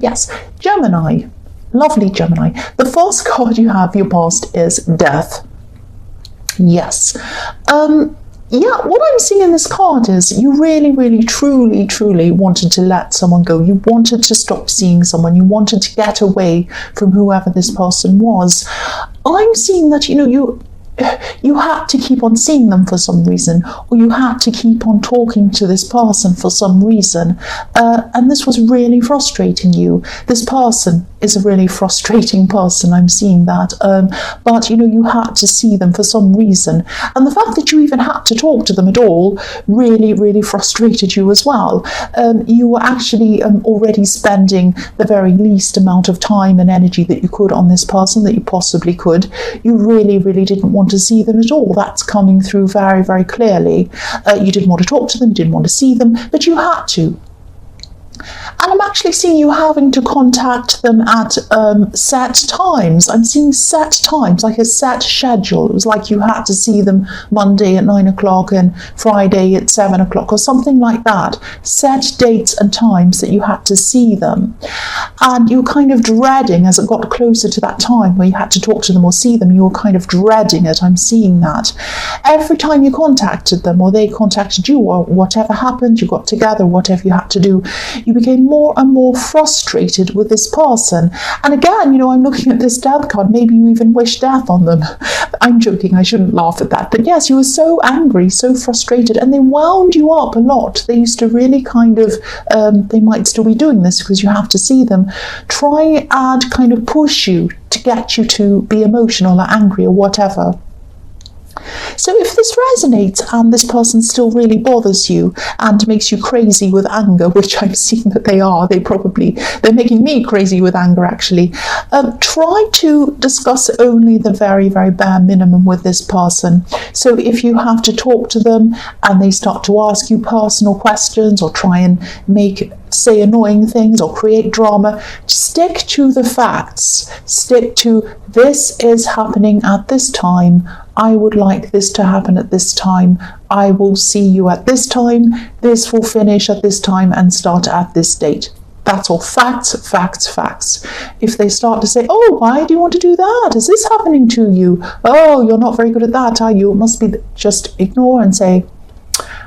Yes, Gemini. Lovely Gemini. The first card you have, your past, is death. Yes. Yeah, what I'm seeing in this card is you really, really, truly, truly wanted to let someone go. You wanted to stop seeing someone. You wanted to get away from whoever this person was. I'm seeing that, you had to keep on seeing them for some reason, or you had to keep on talking to this person for some reason, and this was really frustrating you. This person is a really frustrating person, I'm seeing that, but you had to see them for some reason, and the fact that you even had to talk to them at all really, really frustrated you as well. You were actually already spending the very least amount of time and energy that you could on this person that you possibly could. You really, really didn't want to see them at all. That's coming through very, very clearly. You didn't want to talk to them, you didn't want to see them, but you had to. And I'm actually seeing you having to contact them at set times. I'm seeing set times, like a set schedule. It was like you had to see them Monday at 9 o'clock and Friday at 7 o'clock or something like that. Set dates and times that you had to see them. And you were kind of dreading, as it got closer to that time where you had to talk to them or see them, you were kind of dreading it. I'm seeing that. Every time you contacted them or they contacted you or whatever happened, you got together, whatever you had to do, you became more and more frustrated with this person. And again, I'm looking at this death card. Maybe you even wish death on them. I'm joking, I shouldn't laugh at that. But yes, you were so angry, so frustrated, and they wound you up a lot. They used to really kind of, they might still be doing this because you have to see them, try and kind of push you to get you to be emotional or angry or whatever. So if this resonates and this person still really bothers you and makes you crazy with anger, which I'm seeing that they are, they're making me crazy with anger actually, try to discuss only the very, very bare minimum with this person. So if you have to talk to them and they start to ask you personal questions or try and say annoying things or create drama, stick to the facts. Stick to, this is happening at this time. I would like this to happen at this time. I will see you at this time. This will finish at this time and start at this date. That's all. Facts, facts, facts. If they start to say, oh, why do you want to do that? Is this happening to you? Oh, you're not very good at that, are you? It must be, just ignore and say,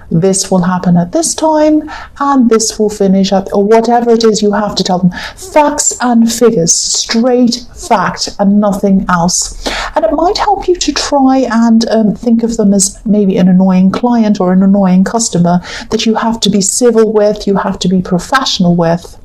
this will happen at this time and this will finish at, or whatever it is you have to tell them. Facts and figures, straight fact and nothing else. And it might help you to try and think of them as maybe an annoying client or an annoying customer that you have to be civil with, you have to be professional with.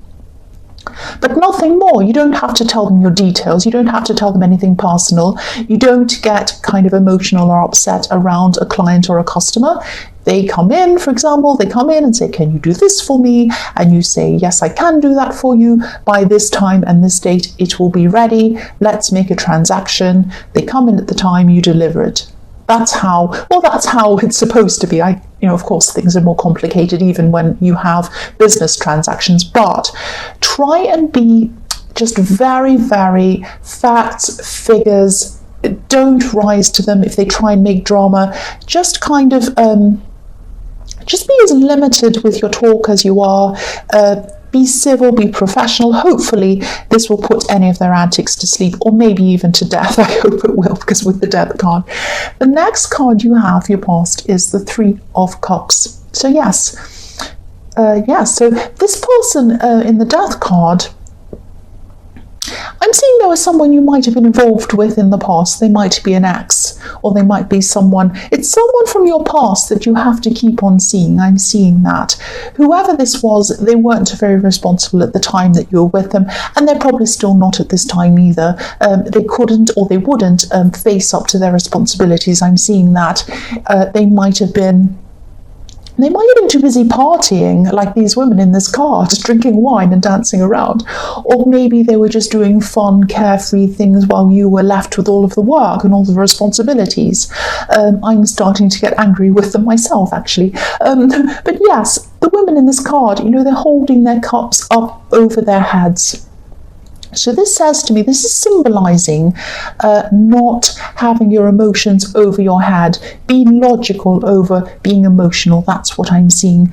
But nothing more. You don't have to tell them your details. You don't have to tell them anything personal. You don't get kind of emotional or upset around a client or a customer. They come in, for example, and say, can you do this for me? And you say, yes, I can do that for you. By this time and this date, it will be ready. Let's make a transaction. They come in at the time, you deliver it. That's how it's supposed to be. Of course, things are more complicated even when you have business transactions, but try and be just very, very facts, figures. Don't rise to them if they try and make drama. Just kind of, just be as limited with your talk as you are. Be civil, be professional. Hopefully this will put any of their antics to sleep, or maybe even to death. I hope it will, because with the death card. The next card you have, your past, is the Three of Cups. So yes, so this person in the death card, I'm seeing there was someone you might have been involved with in the past. They might be an ex, or they might be someone. It's someone from your past that you have to keep on seeing. I'm seeing that. Whoever this was, they weren't very responsible at the time that you were with them, and they're probably still not at this time either. They couldn't, or they wouldn't face up to their responsibilities. I'm seeing that. They might have been too busy partying, like these women in this card, just drinking wine and dancing around. Or maybe they were just doing fun, carefree things while you were left with all of the work and all the responsibilities. I'm starting to get angry with them myself, actually. But yes, the women in this card, they're holding their cups up over their heads. So this says to me, this is symbolizing not having your emotions over your head, being logical over being emotional. That's what I'm seeing.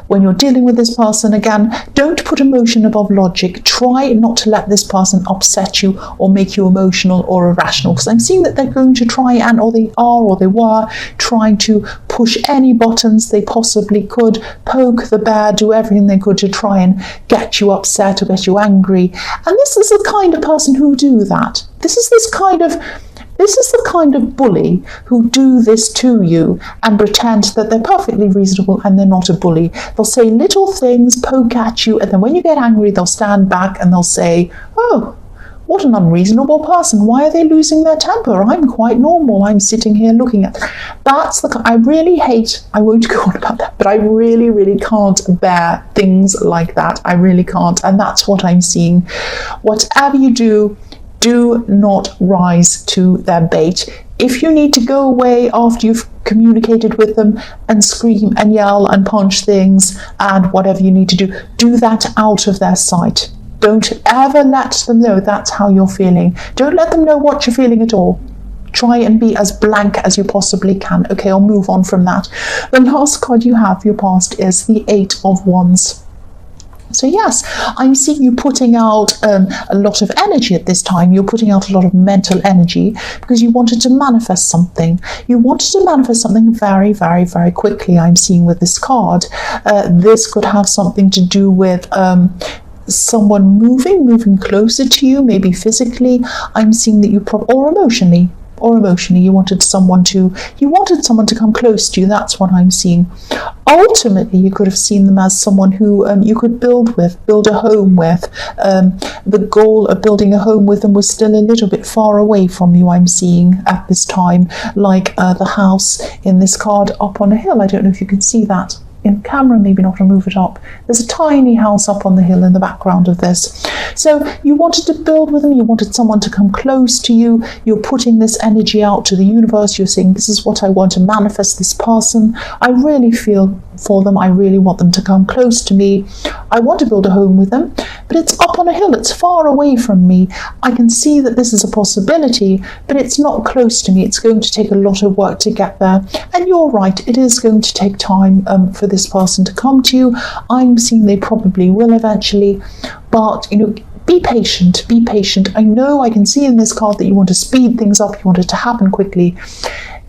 When you're dealing with this person, again, don't put emotion above logic. Try not to let this person upset you or make you emotional or irrational, because I'm seeing that they're going to try and, or they are, or they were trying to push any buttons they possibly could, poke the bear, do everything they could to try and get you upset or get you angry. And this is the kind of person who do that. This is the kind of bully who do this to you and pretend that they're perfectly reasonable and they're not a bully. They'll say little things, poke at you, and then when you get angry, they'll stand back and they'll say, oh, what an unreasonable person. Why are they losing their temper? I'm quite normal. I'm sitting here looking at them. That's the I really hate, I won't go on about that, but I really, really can't bear things like that. I really can't. And that's what I'm seeing. Whatever you do, do not rise to their bait. If you need to go away after you've communicated with them and scream and yell and punch things and whatever you need to do, do that out of their sight. Don't ever let them know that's how you're feeling. Don't let them know what you're feeling at all. Try and be as blank as you possibly can. Okay, I'll move on from that. The last card you have for your past is the 8 of Wands. So yes, I'm seeing you putting out a lot of energy at this time. You're putting out a lot of mental energy because you wanted to manifest something. You wanted to manifest something very, very, very quickly, I'm seeing with this card. This could have something to do with someone moving closer to you, maybe physically. I'm seeing that you or emotionally you wanted someone to come close to you. That's what I'm seeing. Ultimately, you could have seen them as someone who you could build a home with. The goal of building a home with them was still a little bit far away from you, I'm seeing at this time, like the house in this card up on a hill. I don't know if you can see that in camera, maybe not. I'll move it up. There's a tiny house up on the hill in the background of this. So you wanted to build with them, you wanted someone to come close to you, you're putting this energy out to the universe, you're saying, this is what I want to manifest, this person. I really feel for them, I really want them to come close to me. I want to build a home with them, but it's up on a hill, it's far away from me. I can see that this is a possibility, but it's not close to me. It's going to take a lot of work to get there. And you're right, it is going to take time for this person to come to you. I'm seeing they probably will eventually, but be patient. I know, I can see in this card that you want to speed things up, you want it to happen quickly.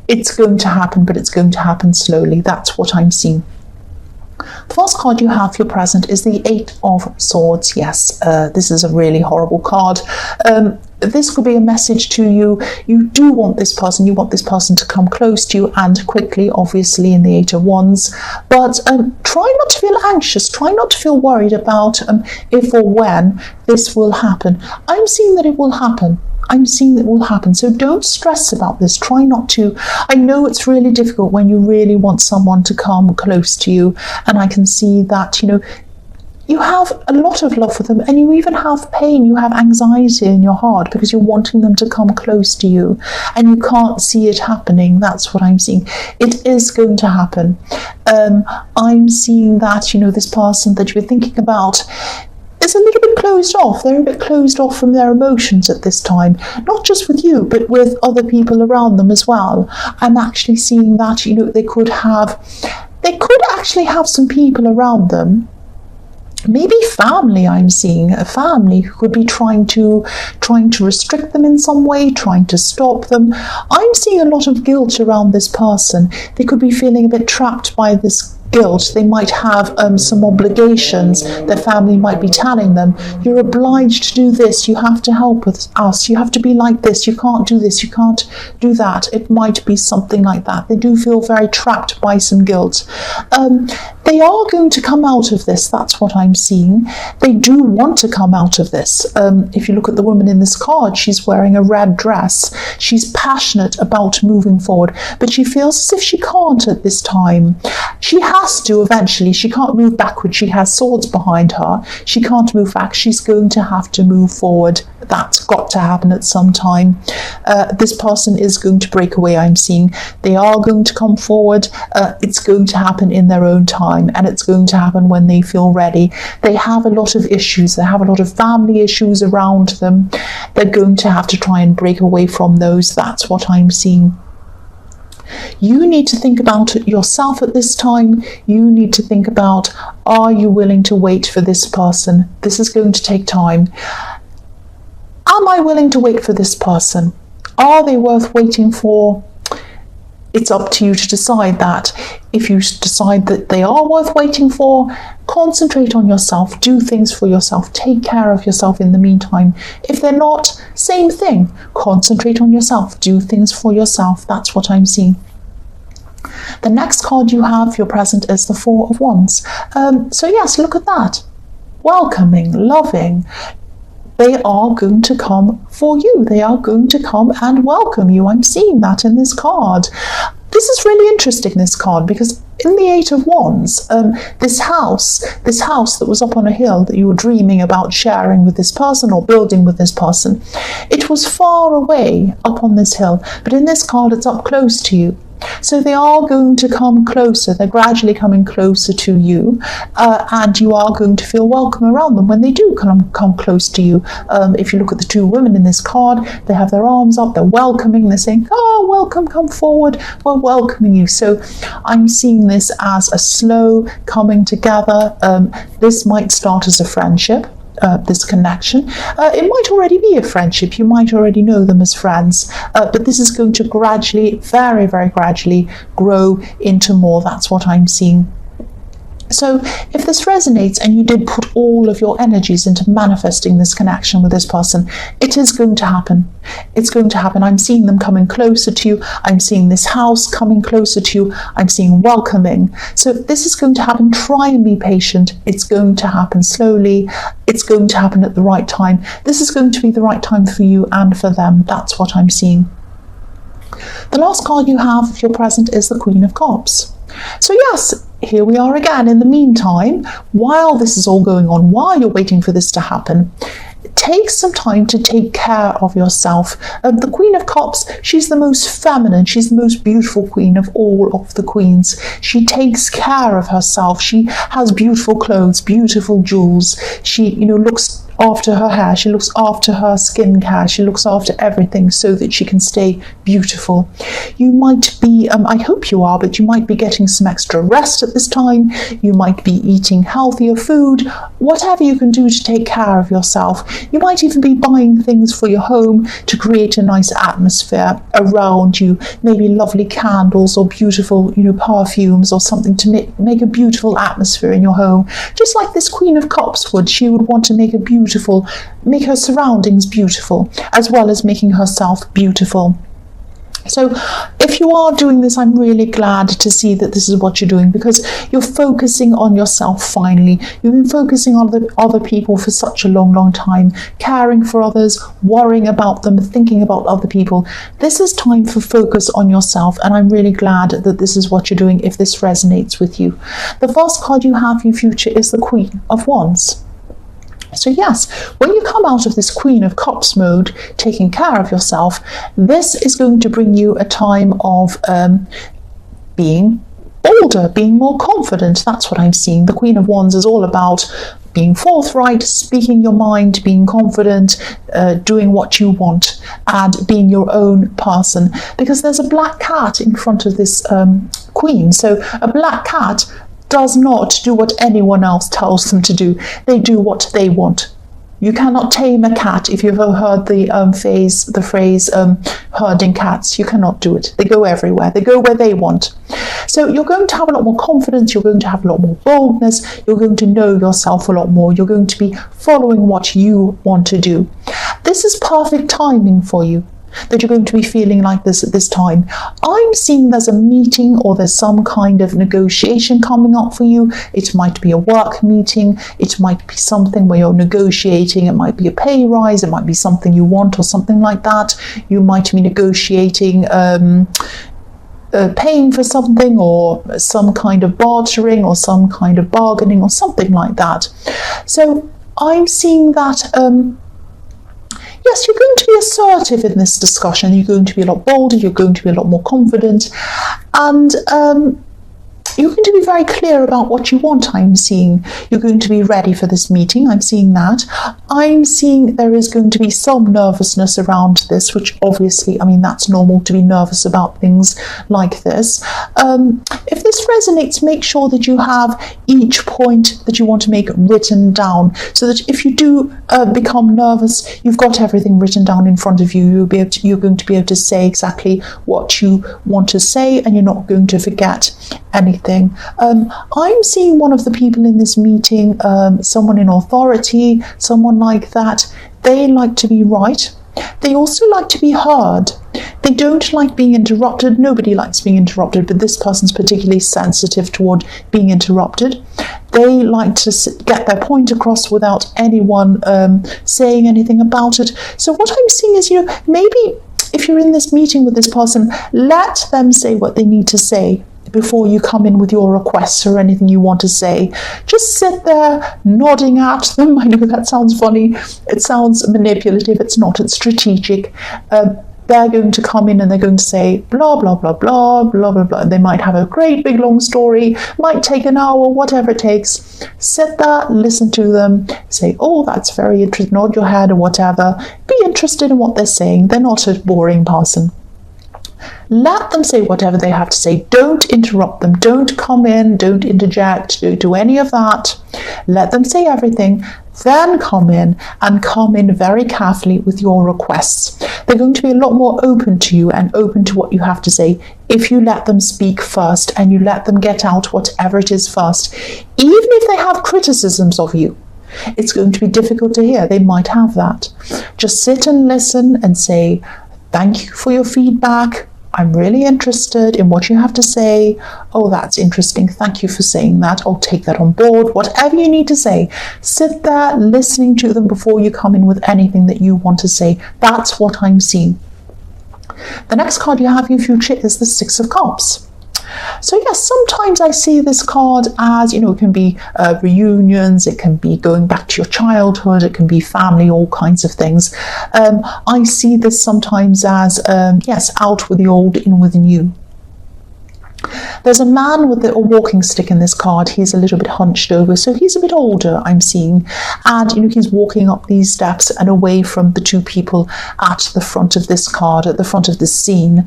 It's going to happen, but it's going to happen slowly. That's what I'm seeing. The first card you have for your present is the 8 of Swords. Yes, this is a really horrible card. This could be a message to you. You do want this person. You want this person to come close to you and quickly, obviously, in the 8 of Wands. But try not to feel anxious. Try not to feel worried about if or when this will happen. I'm seeing that it will happen. So don't stress about this. Try not to. I know it's really difficult when you really want someone to come close to you. And I can see that, you have a lot of love for them, and you even have pain, you have anxiety in your heart because you're wanting them to come close to you and you can't see it happening. That's what I'm seeing. It is going to happen. I'm seeing that, this person that you're thinking about is a little bit closed off. They're a bit closed off from their emotions at this time, not just with you, but with other people around them as well. I'm actually seeing that, they could actually have some people around them. Maybe family. I'm seeing a family who could be trying to restrict them in some way, trying to stop them. I'm seeing a lot of guilt around this person. They could be feeling a bit trapped by this guilt. They might have some obligations. Their family might be telling them, you're obliged to do this, you have to help with us, you have to be like this, you can't do this, you can't do that. It might be something like that. They do feel very trapped by some guilt. They are going to come out of this. That's what I'm seeing. They do want to come out of this. If you look at the woman in this card, she's wearing a red dress. She's passionate about moving forward, but she feels as if she can't at this time. She has to eventually. She can't move backward. She has swords behind her. She can't move back. She's going to have to move forward. That's got to happen at some time. This person is going to break away, I'm seeing. They are going to come forward. It's going to happen in their own time, and it's going to happen when they feel ready. They have a lot of issues. They have a lot of family issues around them. They're going to have to try and break away from those. That's what I'm seeing. You need to think about yourself at this time. You need to think about, are you willing to wait for this person? This is going to take time. Am I willing to wait for this person? Are they worth waiting for? It's up to you to decide that. If you decide that they are worth waiting for, concentrate on yourself, do things for yourself, take care of yourself in the meantime. If they're not, same thing. Concentrate on yourself, do things for yourself. That's what I'm seeing. The next card you have for your present is the Four of Wands. So yes, look at that. Welcoming, loving. They are going to come for you. They are going to come and welcome you. I'm seeing that in this card. This is really interesting, this card, because in the Eight of Wands, this house that was up on a hill that you were dreaming about sharing with this person or building with this person, it was far away up on this hill, but in this card it's up close to you. So they are going to come closer. They're gradually coming closer to you, and you are going to feel welcome around them when they do come close to you. If you look at the two women in this card, they have their arms up, they're welcoming, they're saying, oh, welcome, come forward, we're welcoming you. So I'm seeing this as a slow coming together. This might start as a friendship. This connection. It might already be a friendship. You might already know them as friends, but this is going to gradually, very, very gradually grow into more. That's what I'm seeing. So if this resonates and you did put all of your energies into manifesting this connection with this person, it is going to happen. It's going to happen. I'm seeing them coming closer to you. I'm seeing this house coming closer to you. I'm seeing welcoming. So this is going to happen. Try and be patient. It's going to happen slowly. It's going to happen at the right time. This is going to be the right time for you and for them. That's what I'm seeing. The last card you have, if you're present, is the Queen of Cups. So yes, here we are again. In the meantime, while this is all going on, while you're waiting for this to happen, take some time to take care of yourself. The Queen of Cups, she's the most feminine, she's the most beautiful queen of all of the queens. She takes care of herself. She has beautiful clothes, beautiful jewels. She, looks after her hair, she looks after her skincare, she looks after everything so that she can stay beautiful. You might be, I hope you are, but you might be getting some extra rest at this time. You might be eating healthier food, whatever you can do to take care of yourself. You might even be buying things for your home to create a nice atmosphere around you, maybe lovely candles or beautiful, perfumes or something to make a beautiful atmosphere in your home. Just like this Queen of Cups would, she would want to make her surroundings beautiful, as well as making herself beautiful. So if you are doing this, I'm really glad to see that this is what you're doing, because you're focusing on yourself finally. You've been focusing on other people for such a long time, caring for others, worrying about them, thinking about other people. This is time for focus on yourself, and I'm really glad that this is what you're doing if this resonates with you. The first card you have in future is the Queen of Wands. So yes, when you come out of this Queen of Cups mode, taking care of yourself, this is going to bring you a time of being bolder, being more confident. That's what I'm seeing. The Queen of Wands is all about being forthright, speaking your mind, being confident, doing what you want, and being your own person. Because there's a black cat in front of this queen. So a black cat does not do what anyone else tells them to do. They do what they want. You cannot tame a cat. If you've ever heard the phrase herding cats, you cannot do it. They go everywhere. They go where they want. So you're going to have a lot more confidence. You're going to have a lot more boldness. You're going to know yourself a lot more. You're going to be following what you want to do. This is perfect timing for you, that you're going to be feeling like this at this time. I'm seeing there's a meeting or there's some kind of negotiation coming up for you. It might be a work meeting. It might be something where you're negotiating. It might be a pay rise. It might be something you want or something like that. You might be negotiating paying for something, or some kind of bartering or some kind of bargaining or something like that. So I'm seeing that yes, you're going to be assertive in this discussion. You're going to be a lot bolder. You're going to be a lot more confident. And you're going to be very clear about what you want, I'm seeing. You're going to be ready for this meeting. I'm seeing that. I'm seeing there is going to be some nervousness around this, which obviously, I mean, that's normal to be nervous about things like this. If this resonates, make sure that you have each point that you want to make written down, so that if you do become nervous, you've got everything written down in front of you. You're going to be able to say exactly what you want to say, and you're not going to forget anything. I'm seeing one of the people in this meeting, someone in authority, someone like that. They like to be right. They also like to be heard. They don't like being interrupted. Nobody likes being interrupted, but this person's particularly sensitive toward being interrupted. They like to get their point across without anyone saying anything about it. So what I'm seeing is, maybe if you're in this meeting with this person, let them say what they need to say before you come in with your requests or anything you want to say. Just sit there nodding at them. I know that sounds funny. It sounds manipulative. It's not. It's strategic. They're going to come in and they're going to say blah, blah, blah, blah, blah, blah, blah. They might have a great big long story, might take an hour, whatever it takes. Sit there, listen to them, say, oh, that's very interesting, nod your head or whatever. Be interested in what they're saying. They're not a boring person. Let them say whatever they have to say. Don't interrupt them. Don't come in. Don't interject. Don't do any of that. Let them say everything. Then come in very carefully with your requests. They're going to be a lot more open to you and open to what you have to say if you let them speak first and you let them get out whatever it is first. Even if they have criticisms of you, it's going to be difficult to hear. They might have that. Just sit and listen and say, thank you for your feedback. I'm really interested in what you have to say. Oh, that's interesting. Thank you for saying that. I'll take that on board. Whatever you need to say, sit there listening to them before you come in with anything that you want to say. That's what I'm seeing. The next card you have in future is the Six of Cups. So yes, sometimes I see this card as, it can be reunions, it can be going back to your childhood, it can be family, all kinds of things. I see this sometimes as, yes, out with the old, in with the new. There's a man with a walking stick in this card. He's a little bit hunched over, so he's a bit older, I'm seeing. And, he's walking up these steps and away from the two people at the front of this card, at the front of this scene.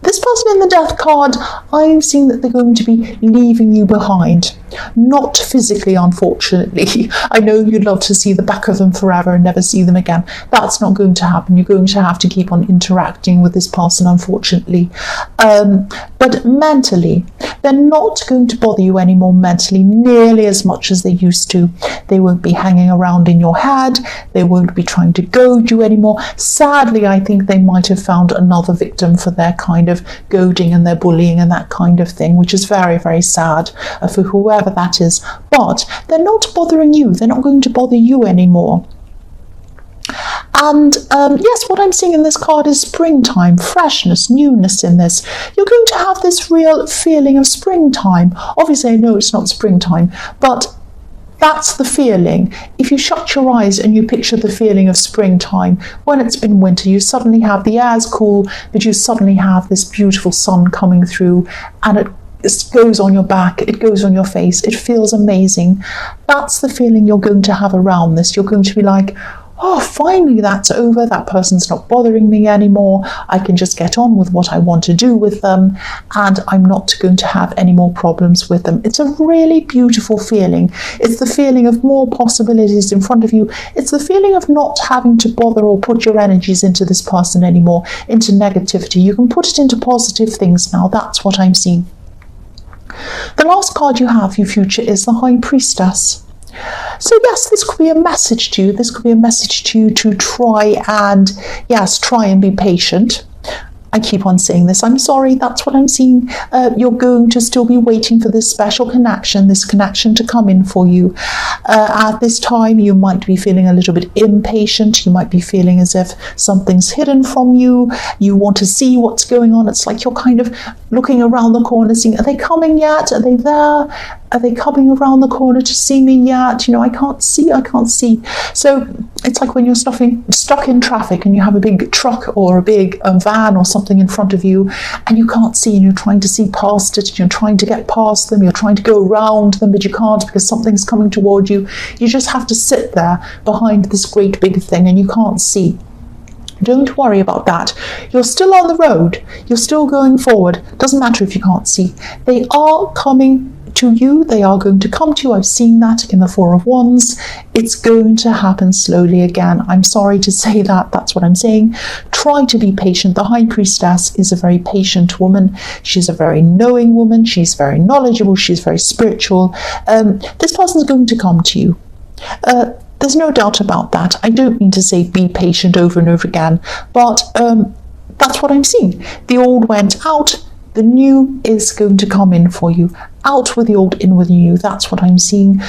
This person in the death card, I'm seeing that they're going to be leaving you behind. Not physically, unfortunately. I know you'd love to see the back of them forever and never see them again. That's not going to happen. You're going to have to keep on interacting with this person, unfortunately. But mentally, they're not going to bother you anymore mentally, nearly as much as they used to. They won't be hanging around in your head. They won't be trying to goad you anymore. Sadly, I think they might have found another victim for their kind of goading and their bullying and that kind of thing, which is very, very sad for whoever that is. But they're not bothering you. They're not going to bother you anymore. And yes, what I'm seeing in this card is springtime, freshness, newness in this. You're going to have this real feeling of springtime. Obviously, I know it's not springtime, but that's the feeling. If you shut your eyes and you picture the feeling of springtime, when it's been winter, you suddenly have the air's cool, but you suddenly have this beautiful sun coming through, and it goes on your back, it goes on your face, it feels amazing. That's the feeling you're going to have around this. You're going to be like, oh, finally that's over, that person's not bothering me anymore, I can just get on with what I want to do with them, and I'm not going to have any more problems with them. It's a really beautiful feeling. It's the feeling of more possibilities in front of you. It's the feeling of not having to bother or put your energies into this person anymore, into negativity. You can put it into positive things now. That's what I'm seeing. The last card you have, your future, is the High Priestess. So yes, this could be a message to you. This could be a message to you to try and be patient. I keep on saying this. I'm sorry, that's what I'm seeing. You're going to still be waiting for this special connection, this connection to come in for you. At this time, you might be feeling a little bit impatient. You might be feeling as if something's hidden from you. You want to see what's going on. It's like you're kind of looking around the corner, seeing, are they coming yet? Are they there? Are they coming around the corner to see me yet? I can't see. So it's like when you're stuck in traffic and you have a big truck or a big van or something in front of you and you can't see, and you're trying to see past it, you're trying to get past them, you're trying to go around them, but you can't because something's coming toward you. You just have to sit there behind this great big thing and you can't see. Don't worry about that. You're still on the road. You're still going forward. Doesn't matter if you can't see. They are coming to you. They are going to come to you. I've seen that in the Four of Wands. It's going to happen slowly again. I'm sorry to say that. That's what I'm saying. Try to be patient. The High Priestess is a very patient woman. She's a very knowing woman. She's very knowledgeable. She's very spiritual. This person's going to come to you. There's no doubt about that. I don't mean to say be patient over and over again, but that's what I'm seeing. The old went out. The new is going to come in for you. Out with the old, in with the new. That's what I'm seeing.